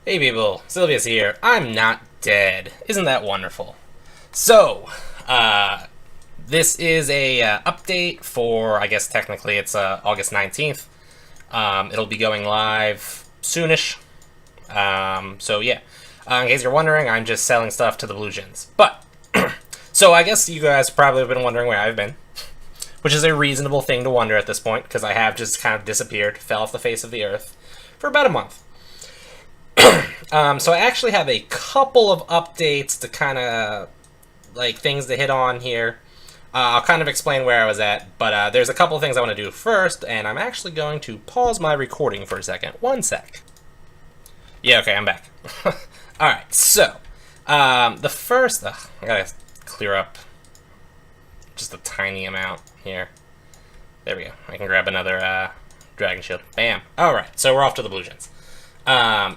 Hey people, Sylvius here. I'm not dead. Isn't that wonderful? So, uh, this is a update for, I guess technically it's August 19th. It'll be going live soonish. So yeah, in case you're wondering, I'm just selling stuff to the Blue Gens. But, so I guess you guys probably have been wondering where I've been. Which is a reasonable thing to wonder at this point, because I have just kind of disappeared, fell off the face of the earth, for about a month. So I actually have a couple of updates to kind of, like, things to hit on here. I'll kind of explain where I was at, but there's a couple of things I want to do first, and I'm actually going to pause my recording for a second. One sec. Yeah, okay, I'm back. Alright, so, the first... I gotta clear up just a tiny amount here. There we go. I can grab another Dragon Shield. Bam. Alright, so we're off to the Blue Gens.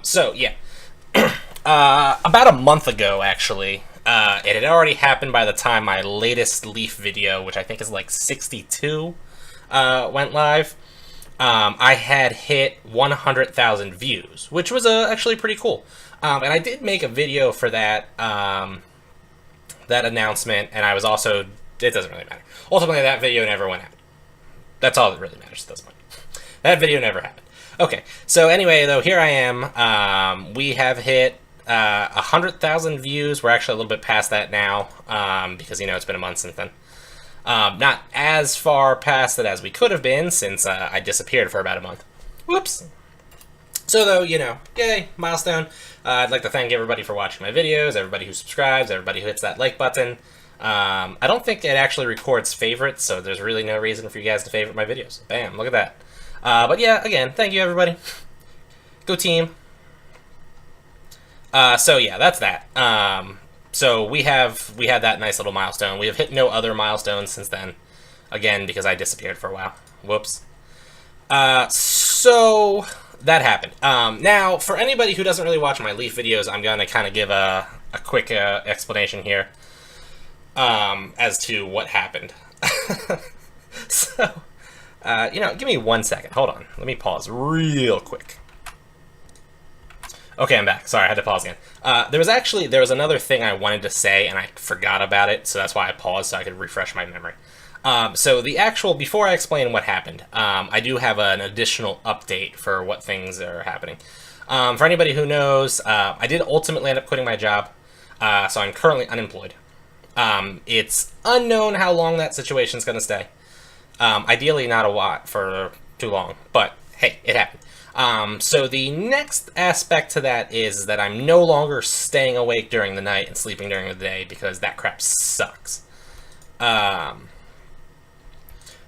So, yeah. About a month ago, actually, it had already happened by the time my latest Leaf video, which I think is like 62, went live. I had hit 100,000 views, which was actually pretty cool. And I did make a video for that, that announcement, and I was also... It doesn't really matter. Ultimately, that video never went out. That's all that really matters at this point. That video never happened. Okay, so anyway, though, here I am. We have hit 100,000 views. We're actually a little bit past that now, because, you know, it's been a month since then. Not as far past it as we could have been, since I disappeared for about a month. Whoops. So, though, you know, yay, milestone. I'd like to thank everybody for watching my videos, everybody who subscribes, everybody who hits that like button. I don't think it actually records favorites, so there's really no reason for you guys to favorite my videos. Bam, look at that. But yeah, again, thank you everybody. Go team. So yeah, that's that. So we had that nice little milestone. We have hit no other milestones since then. Again, because I disappeared for a while. Whoops. So that happened. Now, for anybody who doesn't really watch my Leaf videos, I'm going to kind of give a quick explanation here as to what happened. So... you know, give me 1 second. Hold on. Let me pause real quick. Okay, I'm back. Sorry, I had to pause again. There was another thing I wanted to say, and I forgot about it, so that's why I paused, so I could refresh my memory. So before I explain what happened, I do have an additional update for what things are happening. For anybody who knows, I did ultimately end up quitting my job, so I'm currently unemployed. It's unknown how long that situation's going to stay. Ideally not a lot for too long, but hey, it happened. So the next aspect to that is that I'm no longer staying awake during the night and sleeping during the day, because that crap sucks.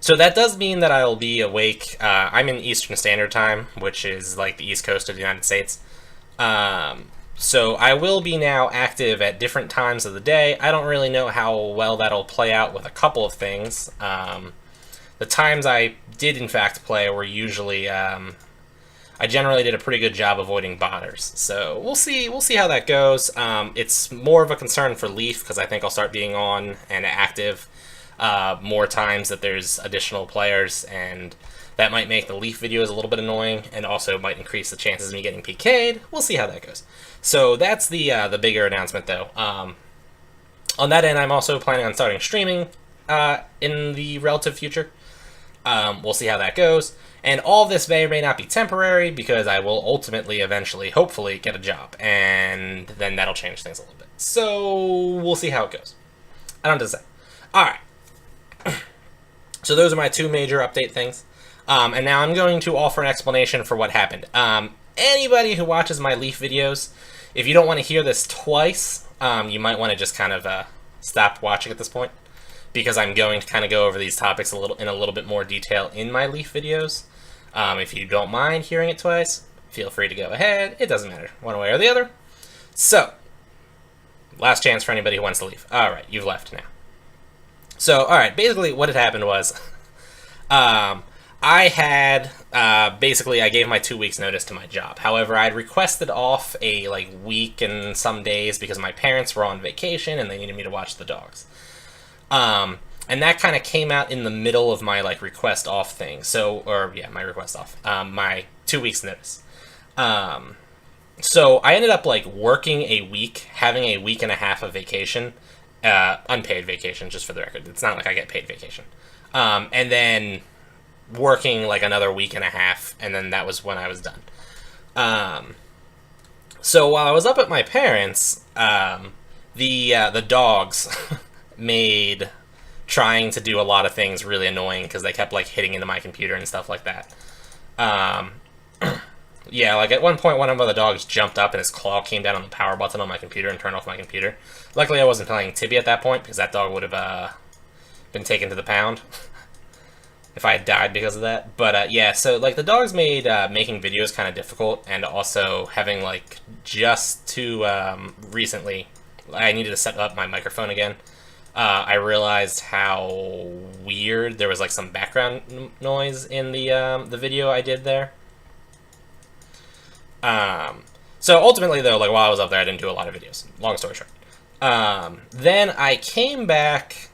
So that does mean that I'll be awake. I'm in Eastern Standard Time, which is like the East Coast of the United States. So I will be now active at different times of the day. I don't really know how well that'll play out with a couple of things. The times I did, in fact, play were usually, I generally did a pretty good job avoiding botters. So we'll see how that goes. It's more of a concern for Leaf, because I think I'll start being on and active more times that there's additional players, and that might make the Leaf videos a little bit annoying, and also might increase the chances of me getting PK'd. We'll see how that goes. So that's the bigger announcement, though. On that end, I'm also planning on starting streaming in the relative future. We'll see how that goes. And all this may or may not be temporary, because I will ultimately, eventually, hopefully, get a job. And then that'll change things a little bit. So, we'll see how it goes. I don't know what to say. Alright. So those are my two major update things. And now I'm going to offer an explanation for what happened. Anybody who watches my Leaf videos, if you don't want to hear this twice, you might want to just kind of stop watching at this point, because I'm going to kind of go over these topics in a little bit more detail in my Leaf videos. If you don't mind hearing it twice, feel free to go ahead. It doesn't matter, one way or the other. So, last chance for anybody who wants to leave. Alright, you've left now. So, alright, basically what had happened was, I had, basically I gave my 2 weeks notice to my job. However, I'd requested off a, week and some days because my parents were on vacation and they needed me to watch the dogs. And that kind of came out in the middle of my, request off thing. So, my request off. My 2 weeks notice. So I ended up like working a week, having a week and a half of vacation, unpaid vacation, just for the record. It's not like I get paid vacation. And then working like another week and a half, and then that was when I was done. Um, so while I was up at my parents', the dogs made trying to do a lot of things really annoying because they kept like hitting into my computer and stuff like that. Um, yeah, like at one point, one of the dogs jumped up and his claw came down on the power button on my computer and turned off my computer. Luckily, I wasn't playing Tibby at that point because that dog would have been taken to the pound if I had died because of that. But yeah, so like the dogs made making videos kind of difficult, and also having like just to recently, I needed to set up my microphone again. I realized how weird there was like some background noise in the video I did there. So ultimately, though, like while I was up there, I didn't do a lot of videos. Long story short. Then I came back,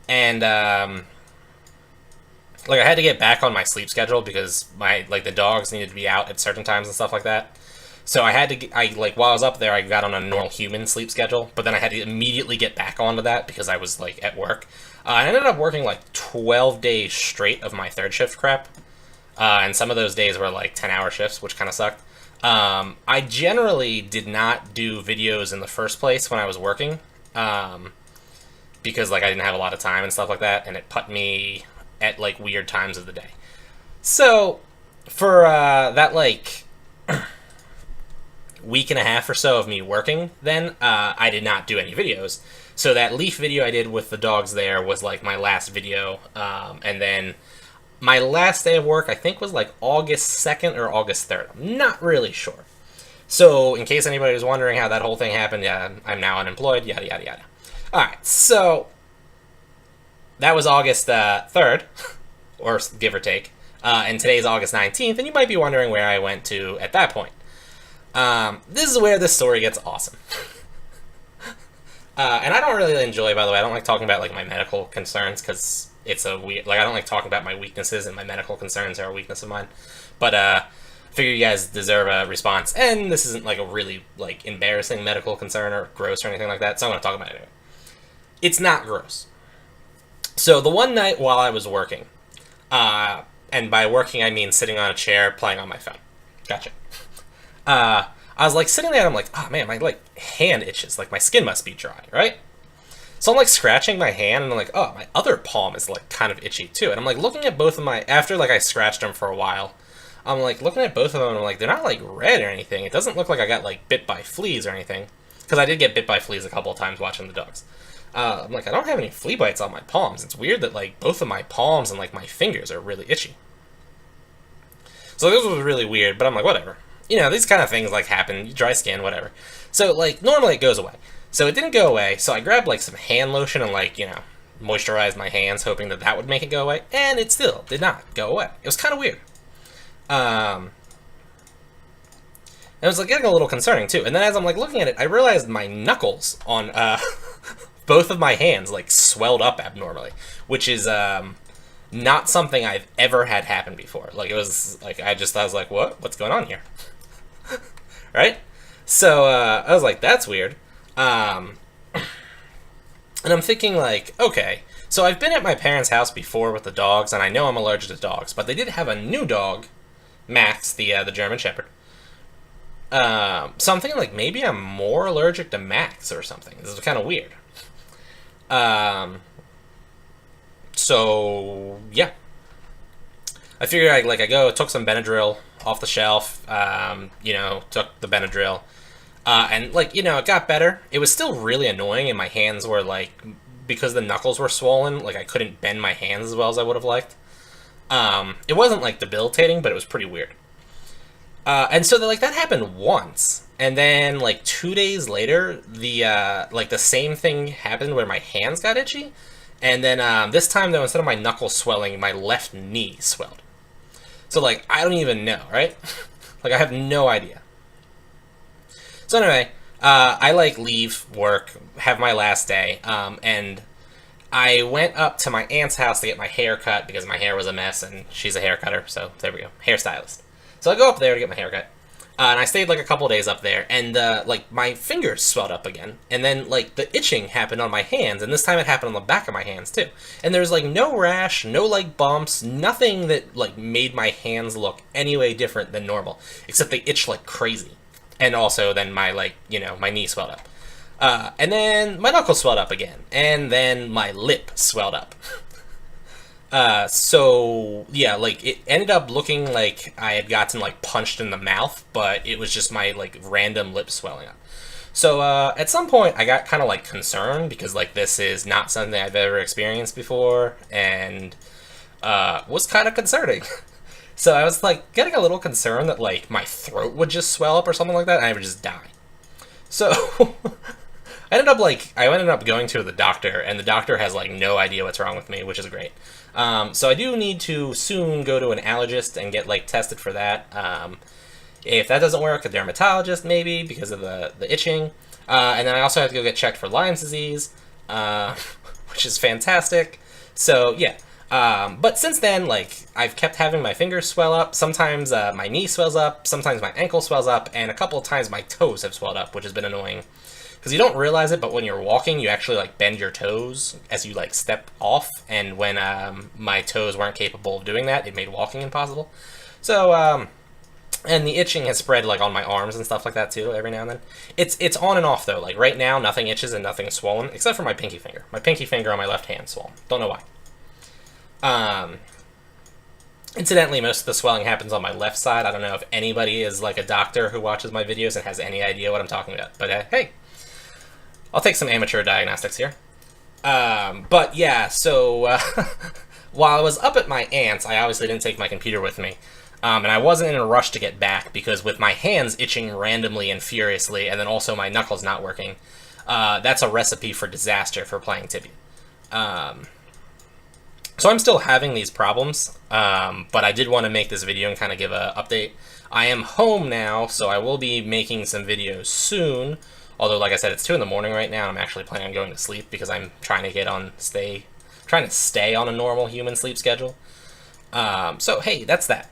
and like I had to get back on my sleep schedule because my like the dogs needed to be out at certain times and stuff like that. So I had to, like while I was up there, I got on a normal human sleep schedule, but then I had to immediately get back onto that because I was like at work. I ended up working like 12 days straight of my third shift crap. And some of those days were like 10-hour shifts, which kind of sucked. I generally did not do videos in the first place when I was working, because like I didn't have a lot of time and stuff like that, and it put me at like weird times of the day. So for that like week and a half or so of me working, then I did not do any videos. So that Leaf video I did with the dogs there was like my last video, and then my last day of work, I think, was like August 2nd or August 3rd. I'm not really sure. So, in case anybody was wondering how that whole thing happened, yeah, I'm now unemployed, yada, yada, yada. Alright, so that was August 3rd, or give or take, and today's August 19th, and you might be wondering where I went to at that point. This is where this story gets awesome. And I don't really enjoy, by the way, I don't like talking about like my medical concerns, because it's a weird, like I don't like talking about my weaknesses, and my medical concerns are a weakness of mine. But I figure you guys deserve a response, and this isn't like a really like embarrassing medical concern or gross or anything like that, so I'm going to talk about it anyway. It's not gross. So the one night while I was working, and by working I mean sitting on a chair playing on my phone. Gotcha. I was like sitting there and I'm like, oh man, my like hand itches, like my skin must be dry, right? So I'm like scratching my hand and I'm like, oh, my other palm is like kind of itchy too. And I'm like looking at both of my, after like I scratched them for a while, I'm like looking at both of them and I'm like, they're not like red or anything. It doesn't look like I got like bit by fleas or anything. Because I did get bit by fleas a couple of times watching the dogs. I'm like, I don't have any flea bites on my palms. It's weird that like both of my palms and like my fingers are really itchy. So this was really weird, but I'm like, whatever. You know, these kind of things like happen, dry skin, whatever. So like normally it goes away. So it didn't go away, so I grabbed like some hand lotion and like, you know, moisturized my hands hoping that that would make it go away, and it still did not go away. It was kind of weird. It was like getting a little concerning too. And then as I'm like looking at it, I realized my knuckles on both of my hands like swelled up abnormally, which is not something I've ever had happen before. Like it was like I was like, what's going on here? Right? So I was like, that's weird. And I'm thinking like, okay, so I've been at my parents' house before with the dogs, and I know I'm allergic to dogs, but they did have a new dog, Max, the German Shepherd. So I'm thinking like maybe I'm more allergic to Max or something. This is kind of weird. So yeah, I figured I took some Benadryl off the shelf. You know, took the Benadryl. And, like, you know, it got better. It was still really annoying, and my hands were, like, because the knuckles were swollen, like, I couldn't bend my hands as well as I would have liked. It wasn't, like, debilitating, but it was pretty weird. And so, like, that happened once. And then, like, 2 days later, the same thing happened where my hands got itchy. And then, this time, though, instead of my knuckles swelling, my left knee swelled. So, like, I don't even know, right? Like, I have no idea. So anyway, I like leave work, have my last day, and I went up to my aunt's house to get my hair cut because my hair was a mess, and she's a hair cutter, so there we go, hairstylist. So I go up there to get my hair cut, And I stayed like a couple days up there, and like my fingers swelled up again, and then like the itching happened on my hands, and this time it happened on the back of my hands too. And there's like no rash, no like bumps, nothing that like made my hands look any way different than normal, except they itch like crazy. And also then my like my knee swelled up, and then my knuckles swelled up again, and then my lip swelled up. So yeah, like it ended up looking like I had gotten like punched in the mouth, but it was just my like random lip swelling up. So at some point I got kind of like concerned because like this is not something I've ever experienced before, and was kind of concerning. So I was like getting a little concerned that like my throat would just swell up or something like that and I would just die. So I ended up going to the doctor, and the doctor has like no idea what's wrong with me, which is great. So I do need to soon go to an allergist and get like tested for that. If that doesn't work, a dermatologist maybe because of the itching. And then I also have to go get checked for Lyme's disease, which is fantastic. So yeah. But since then, like, I've kept having my fingers swell up. Sometimes my knee swells up. Sometimes my ankle swells up. And a couple of times my toes have swelled up, which has been annoying. Because you don't realize it, but when you're walking, you actually, like, bend your toes as you, like, step off. And when my toes weren't capable of doing that, it made walking impossible. So, and the itching has spread, like, on my arms and stuff like that, too, every now and then. It's on and off, though. Like, right now, nothing itches and nothing's swollen, except for my pinky finger. My pinky finger on my left hand swollen. Don't know why. Incidentally, most of the swelling happens on my left side. I don't know if anybody is, like, a doctor who watches my videos and has any idea what I'm talking about. But, hey. I'll take some amateur diagnostics here. But yeah, so while I was up at my aunt's, I obviously didn't take my computer with me. And I wasn't in a rush to get back because with my hands itching randomly and furiously, and then also my knuckles not working, that's a recipe for disaster for playing Tibia. So I'm still having these problems, but I did want to make this video and kind of give an update. I am home now, so I will be making some videos soon. Although, like I said, it's 2 in the morning right now, and I'm actually planning on going to sleep because I'm trying to stay on a normal human sleep schedule. So, hey, that's that.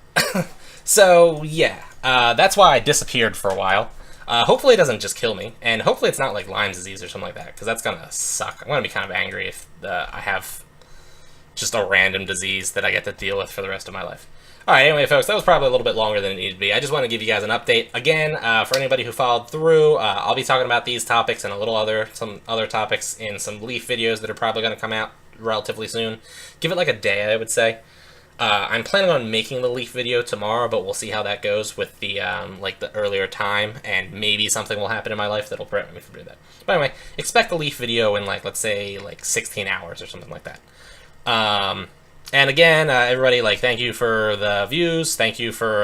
So, yeah, that's why I disappeared for a while. Hopefully it doesn't just kill me, and hopefully it's not like Lyme's disease or something like that, because that's gonna suck. I'm gonna be kind of angry if I have just a random disease that I get to deal with for the rest of my life. Alright, anyway, folks, that was probably a little bit longer than it needed to be. I just want to give you guys an update. Again, for anybody who followed through, I'll be talking about these topics and some other topics in some Leaf videos that are probably going to come out relatively soon. Give it like a day, I would say. I'm planning on making the Leaf video tomorrow, but we'll see how that goes with the like the earlier time, and maybe something will happen in my life that'll prevent me from doing that. But anyway, expect the Leaf video in like, let's say, like 16 hours or something like that. And again, everybody, like, thank you for the views. Thank you for,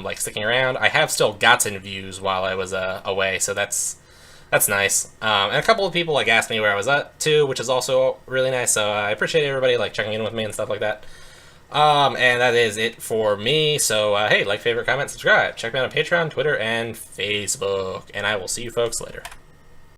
like, sticking around. I have still gotten views while I was away, so that's nice. And a couple of people, like, asked me where I was at, too, which is also really nice. So I appreciate everybody, like, checking in with me and stuff like that. And that is it for me. So, hey, like, favorite, comment, subscribe. Check me out on Patreon, Twitter, and Facebook. And I will see you folks later.